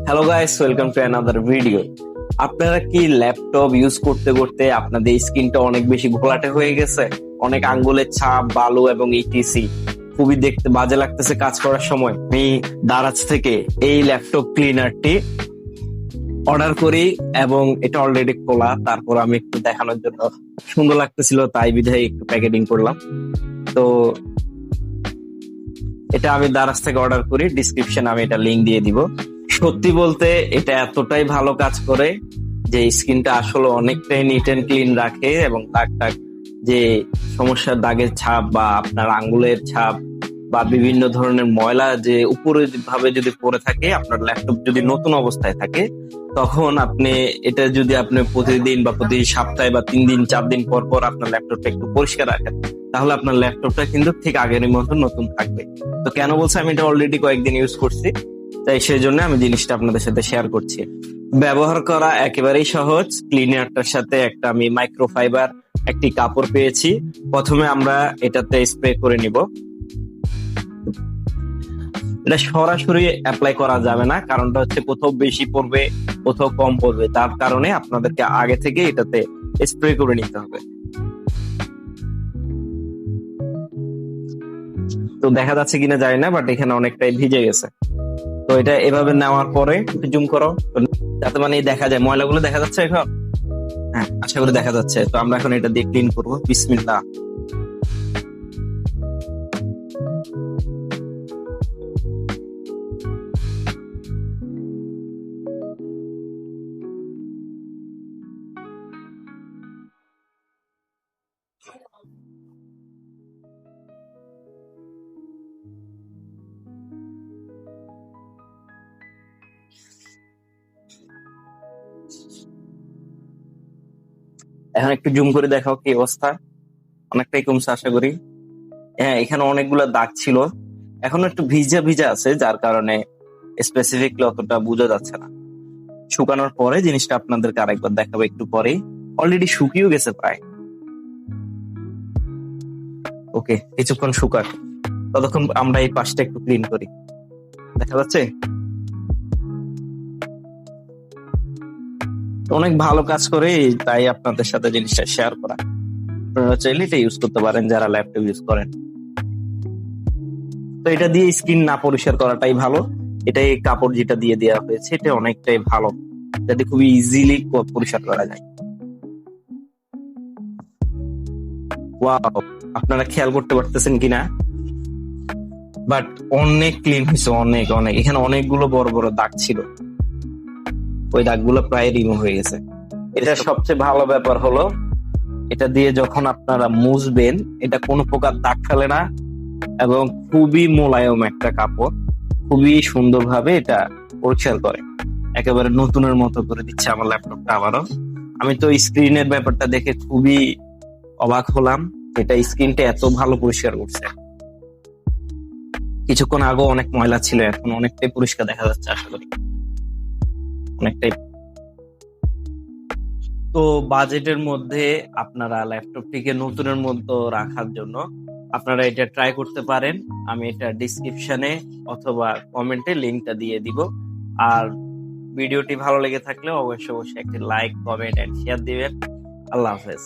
Hello guys, welcome to another video. আপনারা কি laptop use করতে করতে আপনাদের স্ক্রিনটা অনেক বেশি ঘোলাটে হয়ে গেছে? অনেক আঙ্গুলের ছাপ, বালু এবং ইটিসি খুবই দেখতে বাজে লাগতেছে কাজ করার সময়? আমি দারাজ থেকে এই ল্যাপটপ ক্লিনারটি অর্ডার করি এবং এটা অলরেডি খোলা। তারপর আমি একটু দেখানোর জন্য সুন্দর লাগতেছিল, তাই বিধায় একটু প্যাকেটিং করলাম। তো এটা আমি দারাজ থেকে অর্ডার করি, ডিসক্রিপশনে আমি এটা লিংক দিয়ে দিব। সত্যি বলতে এটা এতটাই ভালো কাজ করে যে স্কিনটা আসলে অনেকটাই নিট এন্ড ক্লিন রাখে এবং দাগ টাগ যে সমস্যার দাগের ছাপ বা আপনার আঙ্গুলের ছাপ বা বিভিন্ন ধরনের ময়লা যে উপরে ভাবে যদি পড়ে থাকে, আপনার ল্যাপটপ যদি নতুন অবস্থায় থাকে, তখন আপনি এটা যদি আপনি প্রতিদিন বা প্রতি সপ্তাহে বা 3 দিন 4 দিন পর পর আপনার ল্যাপটপটা একটু পরিষ্কার রাখেন, তাহলে আপনার ল্যাপটপটা কিন্তু ঠিক আগের মতন নতুন থাকবে। তো কেন বলছি, আমি এটা অলরেডি কয়েকদিন ইউজ করছি, তাই সেই জন্য আমি জিনিসটা আপনাদের সাথে শেয়ার করছি। ব্যবহার করা একেবারেই সহজ। ক্লিনারটার সাথে একটা আমি মাইক্রোফাইবার একটি কাপড় পেয়েছি। প্রথমে আমরা এটাতে স্প্রে করে নিব। এটা সরাসরি অ্যাপ্লাই করা যাবে না, কারণটা হচ্ছে কোথাও বেশি পড়বে, কোথাও কম পড়বে। তার কারণে আপনাদেরকে আগে থেকে এটাতে স্প্রে করে নিতে হবে। তো দেখা যাচ্ছে কিনা জানি না, বাট এখানে অনেকটাই ভিজে গেছে। তো এটা এভাবে নেওয়ার পরে একটু জুম করো, যাতে মানে দেখা যায় ময়লাগুলো দেখা যাচ্ছে এখন। হ্যাঁ, আশা করি দেখা যাচ্ছে। তো আমরা এখন এটা দিয়ে ক্লিন করবো। বিসমিল্লাহ। এখন একটু জুম করে দেখাও কি অবস্থা। অনেকটাই কমছে আশা করি। হ্যাঁ, এখানে অনেকগুলো দাগ ছিল, এখনো একটু ভিজা ভিজা আছে, যার কারণে স্পেসিফিকলি অতটা বোঝা যাচ্ছে না। শুকানোর পরে জিনিসটা আপনাদেরকে আরেকবার দেখাবো একটু পরেই। অলরেডি শুকিয়েও গেছে প্রায়। ওকে, কিছুক্ষণ শুকাক, ততক্ষণ আমরা এই পাশটা একটু ক্লিন করি। দেখা যাচ্ছে অনেক ভালো কাজ করে, তাই আপনাদের সাথে জিনিসটা শেয়ার করা। আপনারা চাইলে এটা ইউজ করতে পারেন যারা ল্যাপটপ ইউজ করেন। তো এটা দিয়ে স্কিন না পরিষ্কার করাটাই ভালো। এটাই কাপড় যেটা দিয়ে দেওয়া হয়েছে, এটা অনেকটাই ভালো, যাতে খুবই ইজিলি পরিষ্কার করা যায়। ওয়াও, আপনারা খেয়াল করতে পারতেছেন কিনা, বাট অনেক ক্লিন হয়েছে, অনেক অনেক। এখানে অনেকগুলো বড় বড় দাগ ছিল, ওই দাগগুলো প্রায় রিমুভ হয়ে গেছে। এটা সবচেয়ে ভালো ব্যাপার হলো, এটা দিয়ে যখন আপনারা মুছবেন, এটা কোনো প্রকার দাগ ফেলে না এবং খুবই মোলায়েম একটা কাপড়, খুবই সুন্দরভাবে এটা পরিষ্কার করে, একেবারে নতুনের মতো করে দিচ্ছে আমার ল্যাপটপটা আবারও। আমি তো স্ক্রিনের ব্যাপারটা দেখে খুবই অবাক হলাম, এটা স্ক্রিনটা এত ভালো পরিষ্কার করছে। কিছুক্ষণ আগে অনেক ময়লা ছিল, এখন অনেকটাই পরিষ্কার দেখা যাচ্ছে আশা করি, অনেকটাই। তো বাজেটের মধ্যে আপনারা ল্যাপটপটিকে নতুনের মতো রাখার জন্য আপনারা এটা ট্রাই করতে পারেন। আমি এটা ডিসক্রিপশনে অথবা কমেন্টে লিংকটা দিয়ে দিব। আর ভিডিওটি ভালো লেগে থাকলে অবশ্যই অবশ্যই একটি লাইক, কমেন্ট এন্ড শেয়ার দিবেন। আল্লাহ হাফেজ।